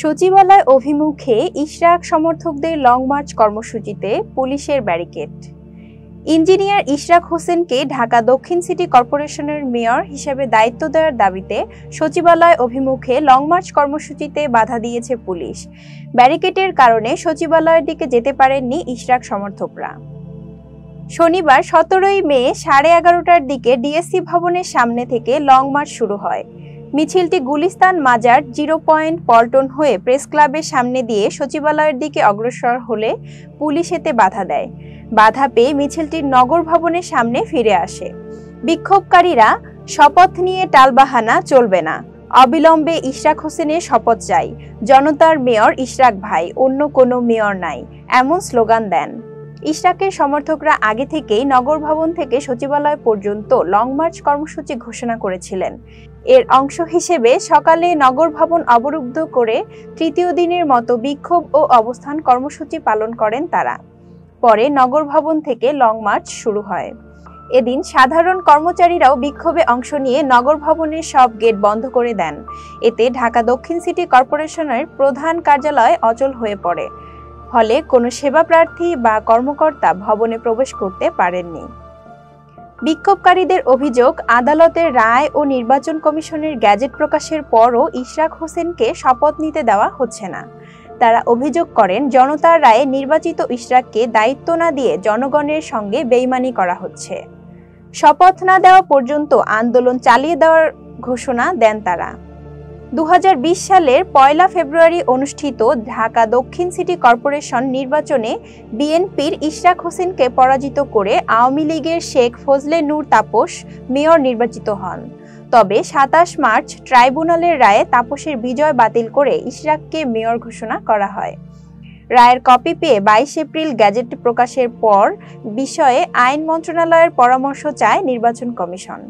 সচিবালয় অভিমুখে ইশরাক সমর্থকদের লং মার্চ কর্মসূচিতে পুলিশের ব্যারিকেড। ইঞ্জিনিয়ার ইশরাক হোসেনকে ঢাকা দক্ষিণ সিটি কর্পোরেশনের মেয়র হিসেবে দায়িত্ব দেওয়ার দাবিতে সচিবালয় অভিমুখে লং মার্চ কর্মসূচিতে বাধা দিয়েছে পুলিশ। ব্যারিকেডের কারণে সচিবালয়ের দিকে যেতে পারেননি ইশরাক সমর্থকরা। শনিবার 17 মে 11:30টার দিকে ডিএসসি ভবনের সামনে থেকে লং মার্চ শুরু হয়। মিছিলটি গুলিস্তান মাজার 0 পয়েন্ট পল্টন হয়ে প্রেস ক্লাবের সামনে দিয়ে সচিবালয়ের দিকে অগ্রসর হলে পুলিশ এতে বাধা দেয়। বাধা পেয়ে মিছিলটি নগর ভবনের সামনে ফিরে আসে। বিক্ষোভকারীরা শপথ নিয়ে টালবাহানা চলবে না, অবিলম্বে ইশরাক হোসেনের শপথ চাই, জনতার মেয়র ইশরাক ভাই, অন্য কোনো মেয়র নাই, এমন স্লোগান দেন। ইশরাকের সমর্থকরা আগে থেকেই নগর ভবন থেকে সচিবালয় পর্যন্ত লং মার্চ কর্মসূচি ঘোষণা করেছিলেন। এর অংশ হিসেবে সকালে নগর ভবন অবরুদ্ধ করে তৃতীয় দিনের মতো বিক্ষোভ ও অবস্থান কর্মসূচি পালন করেন তারা। পরে নগর ভবন থেকে লং মার্চ শুরু হয়। এদিন সাধারণ কর্মচারীরাও বিক্ষোভে অংশ নিয়ে নগর ভবনের সব গেট বন্ধ করে দেন। এতে ঢাকা দক্ষিণ সিটি কর্পোরেশনের প্রধান কার্যালয় অচল হয়ে পড়ে। ফলে কোনো সেবা প্রার্থী বা কর্মকর্তা ভবনে প্রবেশ করতে পারেননি। বিক্ষোভকারীদের অভিযোগ, আদালতের রায় ও নির্বাচন কমিশনের গ্যাজেট প্রকাশের পরও ইশরাক হোসেনকে শপথ নিতে দেওয়া হচ্ছে না। তারা অভিযোগ করেন, জনতার রায়ে নির্বাচিত ইশরাককে দায়িত্ব না দিয়ে জনগণের সঙ্গে বেইমানি করা হচ্ছে। শপথ না দেওয়া পর্যন্ত আন্দোলন চালিয়ে দেওয়ার ঘোষণা দেন তারা। 2020 সালের 1 ফেব্রুয়ারি অনুষ্ঠিত ঢাকা দক্ষিণ সিটি কর্পোরেশন নির্বাচনে বিএনপির ইশরাক হোসেনকে পরাজিত করে আওয়ামী লীগের শেখ ফজলে নূর তাপস মেয়র নির্বাচিত হন। তবে 27 মার্চ ট্রাইব্যুনালের রায়ে তাপসের বিজয় বাতিল করে ইশরাককে মেয়র ঘোষণা করা হয়। রায়ের কপি পেয়ে 22 এপ্রিল গ্যাজেট প্রকাশের পর বিষয়ে আইন মন্ত্রণালয়ের পরামর্শ চায় নির্বাচন কমিশন।